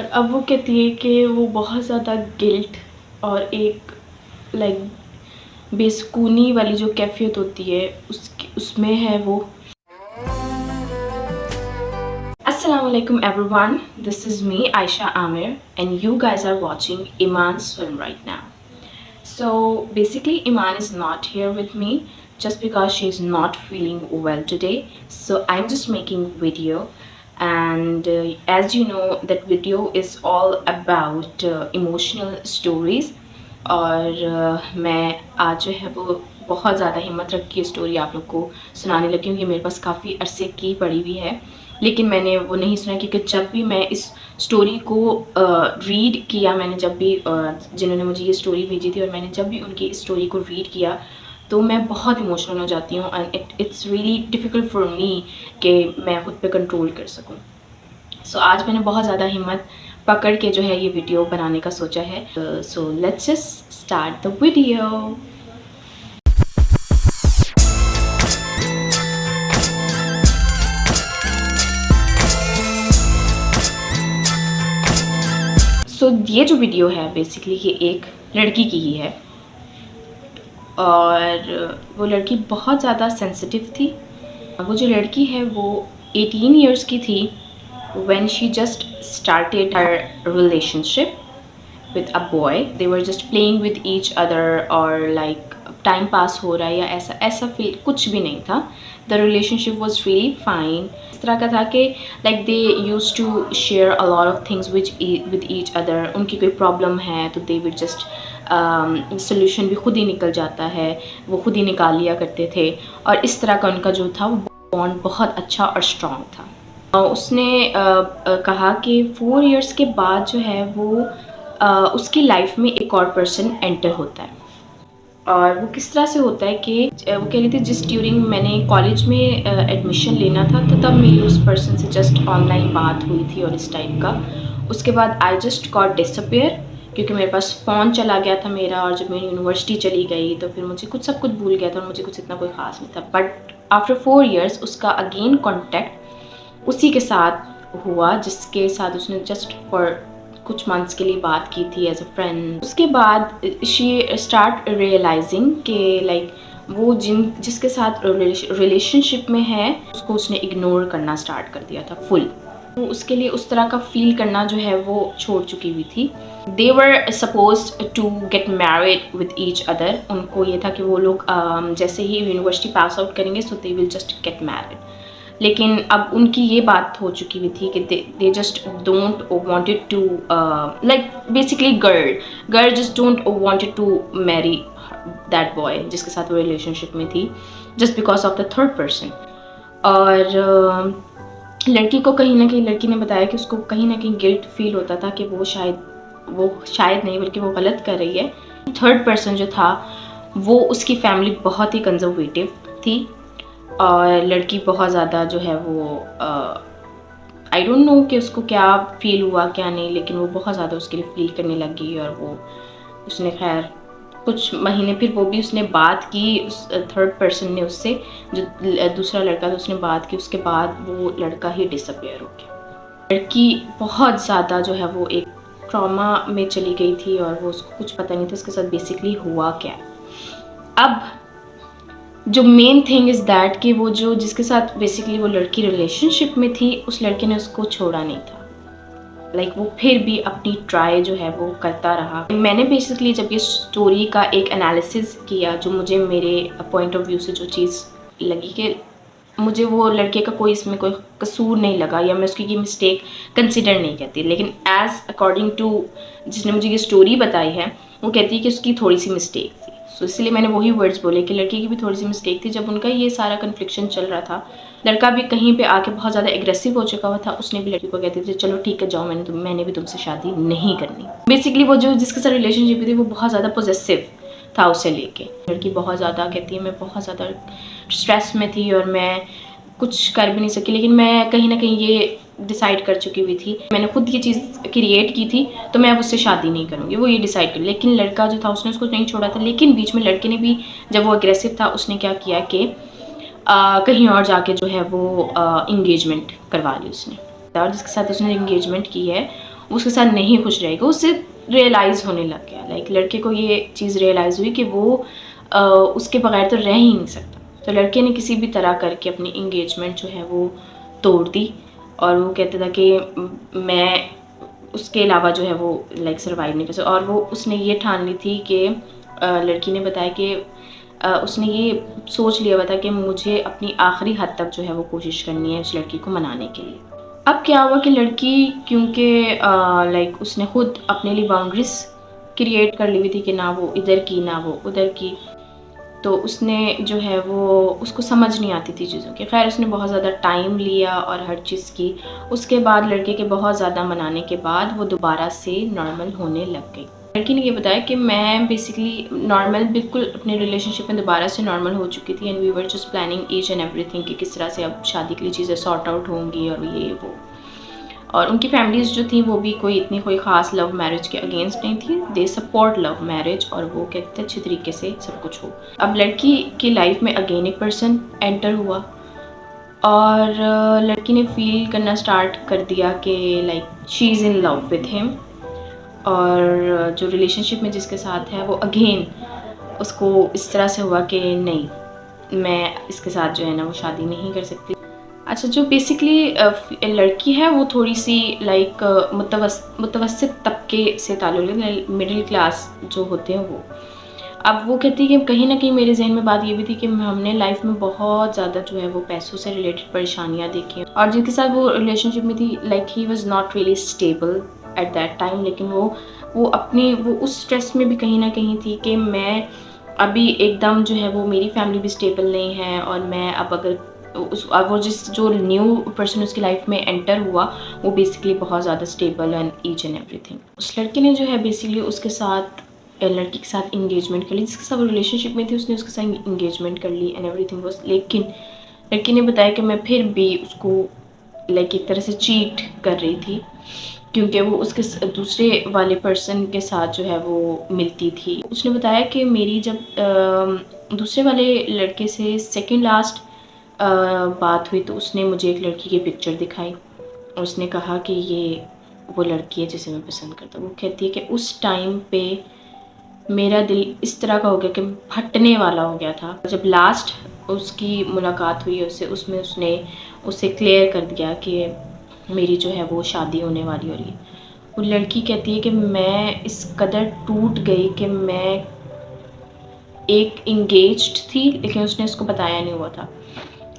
अब वो कहती है कि वो बहुत ज़्यादा गिल्ट और एक बेसुकूनी वाली जो कैफियत होती है उसमें है वो। Assalamualaikum everyone, this is me Aisha Amir and you guys are watching Iman's film right now. So basically Iman is not here with me just because she is not feeling well today. So I'm just making video and as you know that video is all about emotional stories और मैं आज जो है वो बहुत ज़्यादा हिम्मत रख के स्टोरी आप लोग को सुनाने लगी हूँ। ये मेरे पास काफ़ी अरसे की पड़ी हुई है लेकिन मैंने वो नहीं सुना क्योंकि जब भी मैं इस स्टोरी को रीड किया, मैंने जब भी जिन्होंने मुझे ये स्टोरी भेजी थी और मैंने जब भी उनकी स्टोरी को रीड किया तो मैं बहुत इमोशनल हो जाती हूँ and it's really difficult for me कि मैं खुद पे कंट्रोल कर सकूँ। सो आज मैंने बहुत ज़्यादा हिम्मत पकड़ के जो है ये वीडियो बनाने का सोचा है। So let's just start the video. So ये जो वीडियो है बेसिकली ये एक लड़की की ही है और वो लड़की बहुत ज़्यादा सेंसिटिव थी। वो जो लड़की है वो 18 इयर्स की थी when she just started her relationship with a boy. They were just playing with each other or like time pass हो रहा है या ऐसा फील कुछ भी नहीं था। The relationship was really fine. इस तरह का था कि like they used to share a lot of things with each other. उनकी कोई प्रॉब्लम है तो दे विड जस्ट सोल्यूशन भी खुद ही निकल जाता है, वो खुद ही निकाल लिया करते थे और इस तरह का उनका जो था वो बॉन्ड बहुत अच्छा और स्ट्रॉन्ग था। उसने कहा कि 4 इयर्स के बाद जो है वो उसकी लाइफ में एक और पर्सन एंटर होता है और वो किस तरह से होता है कि वो कह रही थी जिस ड्यूरिंग मैंने कॉलेज में एडमिशन लेना था तो तब मेरी उस पर्सन से जस्ट ऑनलाइन बात हुई थी और इस टाइप का। उसके बाद आई जस्ट गॉट डिसअपियर क्योंकि मेरे पास फ़ोन चला गया था मेरा और जब मेरी यूनिवर्सिटी चली गई तो फिर मुझे सब कुछ भूल गया था और मुझे कुछ इतना कोई ख़ास नहीं था। बट आफ्टर 4 इयर्स उसका अगेन कॉन्टेक्ट उसी के साथ हुआ जिसके साथ उसने जस्ट फॉर कुछ मंथ्स के लिए बात की थी एज अ फ्रेंड। उसके बाद शी स्टार्ट रियलाइजिंग कि लाइक वो जिसके साथ रिलेशनशिप में है उसको उसने इग्नोर करना स्टार्ट कर दिया था फुल। तो उसके लिए उस तरह का फील करना जो है वो छोड़ चुकी हुई थी। They were supposed to get married with each other. उनको ये था कि वो लोग जैसे ही यूनिवर्सिटी पास आउट करेंगे so they will just get married. लेकिन अब उनकी ये बात हो चुकी हुई थी कि they just don't wanted to like basically girl just don't wanted to marry that boy जिसके साथ वो रिलेशनशिप में थी just because of the third person. और लड़की को कहीं ना कहीं लड़की ने बताया कि उसको कहीं ना कहीं गिल्ट फील होता था कि वो शायद नहीं बल्कि वो गलत कर रही है। थर्ड पर्सन जो था वो उसकी फैमिली बहुत ही कंजर्वेटिव थी और लड़की बहुत ज़्यादा जो है वो आई डोंट नो कि उसको क्या फील हुआ क्या नहीं, लेकिन वो बहुत ज़्यादा उसके लिए फील करने लगी और वो उसने खैर कुछ महीने फिर वो भी उसने बात की उस थर्ड पर्सन ने उससे, जो दूसरा लड़का था उसने बात की। उसके बाद वो लड़का ही डिसअपियर हो गया। लड़की बहुत ज़्यादा जो है वो एक ट्रॉमा में चली गई थी और वो उसको कुछ पता नहीं था उसके साथ बेसिकली हुआ क्या। अब जो मेन थिंग इज़ दैट कि वो जो जिसके साथ बेसिकली वो लड़की रिलेशनशिप में थी उस लड़के ने उसको छोड़ा नहीं था। लाइक वो फिर भी अपनी ट्राई जो है वो करता रहा। मैंने बेसिकली जब ये स्टोरी का एक एनालिसिस किया जो मुझे मेरे पॉइंट ऑफ व्यू से जो चीज़ लगी कि मुझे वो लड़के का कोई इसमें कोई कसूर नहीं लगा या मैं उसकी की मिस्टेक कंसिडर नहीं करती, लेकिन एज अकॉर्डिंग टू जिसने मुझे ये स्टोरी बताई है वो कहती है कि उसकी थोड़ी सी मिस्टेक थी। सो इसलिए मैंने वही वर्ड्स बोले कि लड़के की भी थोड़ी सी मिस्टेक थी। जब उनका ये सारा कन्फ्लिक्शन चल रहा था लड़का भी कहीं पे आके बहुत ज़्यादा एग्रेसिव हो चुका हुआ था। उसने भी लड़की को कहते थे चलो ठीक है जाओ, मैंने भी तुमसे शादी नहीं करनी। बेसिकली वो जो जिसके साथ रिलेशनशिप थी वो बहुत ज़्यादा पॉजेसिव था उसे लेके। लड़की बहुत ज़्यादा कहती है मैं बहुत ज़्यादा स्ट्रेस में थी और मैं कुछ कर भी नहीं सकी, लेकिन मैं कहीं ना कहीं ये डिसाइड कर चुकी हुई थी, मैंने खुद ये चीज़ क्रिएट की थी तो मैं अब उससे शादी नहीं करूँगी, वो ये डिसाइड कर। लेकिन लड़का जो था उसने उसको नहीं छोड़ा था, लेकिन बीच में लड़के ने भी जब वो अग्रेसिव था उसने क्या किया कि कहीं और जाके जो है वो इंगेजमेंट करवा ली उसने। और जिसके साथ उसने इंगेजमेंट की है वो उसके साथ नहीं खुश रहेगा। उससे रियलाइज़ होने लग गया, लाइक लड़के को ये चीज़ रियलाइज़ हुई कि वो उसके बगैर तो रह ही नहीं सकता। तो लड़के ने किसी भी तरह करके अपनी इंगेजमेंट जो है वो तोड़ दी, और वो कहता था कि मैं उसके अलावा जो है वो लाइक सर्वाइव नहीं कर सकता। और वो उसने ये ठान ली थी कि लड़की ने बताया कि उसने ये सोच लिया हुआ था कि मुझे अपनी आखिरी हद तक जो है वो कोशिश करनी है उस लड़की को मनाने के लिए। अब क्या हुआ कि लड़की, क्योंकि लाइक उसने खुद अपने लिए बाउंड्रीज क्रिएट कर ली हुई थी कि ना वो इधर की ना वो उधर की, तो उसने जो है वो उसको समझ नहीं आती थी चीज़ों की। खैर उसने बहुत ज़्यादा टाइम लिया और हर चीज़ की। उसके बाद लड़के के बहुत ज़्यादा मनाने के बाद वो दोबारा से नॉर्मल होने लग गई। लड़की ने ये बताया कि मैं बेसिकली नॉर्मल, बिल्कुल अपने रिलेशनशिप में दोबारा से नॉर्मल हो चुकी थी, and we were just planning each and everything कि किस तरह से अब शादी के लिए चीज़ें सॉर्ट आउट होंगी और ये वो। और उनकी फैमिलीज़ जो थी वो भी कोई ख़ास लव मैरिज के अगेंस्ट नहीं थी, दे सपोर्ट लव मैरिज, और वो कहते थे अच्छे तरीके से सब कुछ हो। अब लड़की की लाइफ में अगेन एक पर्सन एंटर हुआ, और लड़की ने फील करना स्टार्ट कर दिया कि like she is in love with him, और जो रिलेशनशिप में जिसके साथ है वो अगेन उसको इस तरह से हुआ कि नहीं, मैं इसके साथ जो है ना वो शादी नहीं कर सकती। अच्छा, जो बेसिकली लड़की है वो थोड़ी सी लाइक मुतवस्सित तबके से ताल्लुक़ है, मिडिल क्लास जो होते हैं वो। अब वो कहती है कि कहीं ना कहीं मेरे जहन में बात ये भी थी कि हमने लाइफ में बहुत ज़्यादा जो है वो पैसों से रिलेटेड परेशानियाँ देखी, और जिनके साथ वो रिलेशनशिप में थी like he was not really stable at that time. लेकिन वो उस स्ट्रेस में भी कहीं ना कहीं थी कि मैं अभी एकदम जो है वो मेरी फैमिली भी स्टेबल नहीं है, और मैं अब अगर वो जो न्यू पर्सन उसकी लाइफ में एंटर हुआ वो बेसिकली बहुत ज़्यादा stable and each and everything. उस लड़के ने जो है बेसिकली उसके साथ लड़की के साथ इंगेजमेंट कर ली, जिसके साथ वो रिलेशनशिप में थी उसने उसके साथ इंगेजमेंट कर ली एंड एवरीथिंग वाज। लेकिन लड़की ने बताया कि मैं फिर भी उसको लाइक एक तरह से चीट कर रही थी, क्योंकि वो उसके दूसरे वाले पर्सन के साथ जो है वो मिलती थी। उसने बताया कि मेरी जब दूसरे वाले लड़के से सेकंड लास्ट बात हुई तो उसने मुझे एक लड़की की पिक्चर दिखाई, और उसने कहा कि ये वो लड़की है जिसे मैं पसंद करता हूँ। वो कहती है कि उस टाइम पे मेरा दिल इस तरह का हो गया कि फटने वाला हो गया था। जब लास्ट उसकी मुलाकात हुई उससे, उसमें उसने उसे क्लियर कर दिया कि मेरी जो है वो शादी होने वाली हो रही है। वो लड़की कहती है कि मैं इस कदर टूट गई कि मैं एक इंगेज्ड थी, लेकिन उसने इसको बताया नहीं हुआ था,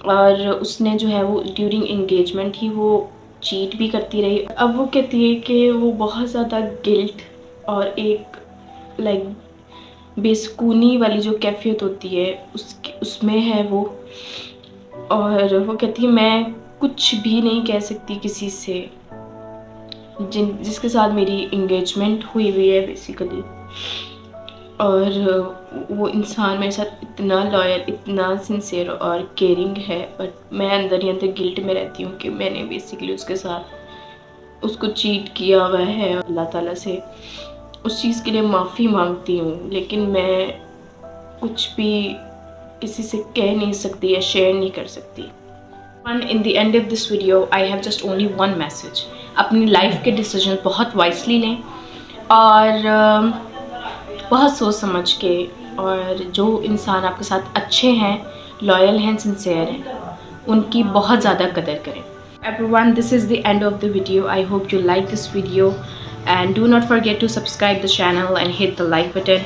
और उसने जो है वो ड्यूरिंग इंगेजमेंट ही वो चीट भी करती रही। अब वो कहती है कि वो बहुत ज़्यादा गिल्ट और एक लाइक बेसुकूनी वाली जो कैफियत होती है उसमें है वो, और वो कहती है मैं कुछ भी नहीं कह सकती किसी से जिसके साथ मेरी इंगेजमेंट हुई है बेसिकली। और वो इंसान मेरे साथ इतना लॉयल, इतना सिंसियर और केयरिंग है, बट मैं अंदर ही अंदर गिल्ट में रहती हूँ कि मैंने बेसिकली उसके साथ उसको चीट किया हुआ है। अल्लाह ताला से उस चीज़ के लिए माफ़ी मांगती हूँ, लेकिन मैं कुछ भी किसी से कह नहीं सकती या शेयर नहीं कर सकती। In the end of this video I have just only one message. अपनी लाइफ के डिसीजन बहुत वाइसली लें, और बहुत सोच समझ के, और जो इंसान आपके साथ अच्छे हैं, लॉयल हैं, सिंसियर हैं, उनकी बहुत ज़्यादा कदर करें। Everyone, this is the end of the video. I hope you like this video, and do not forget to subscribe the channel and hit the like button.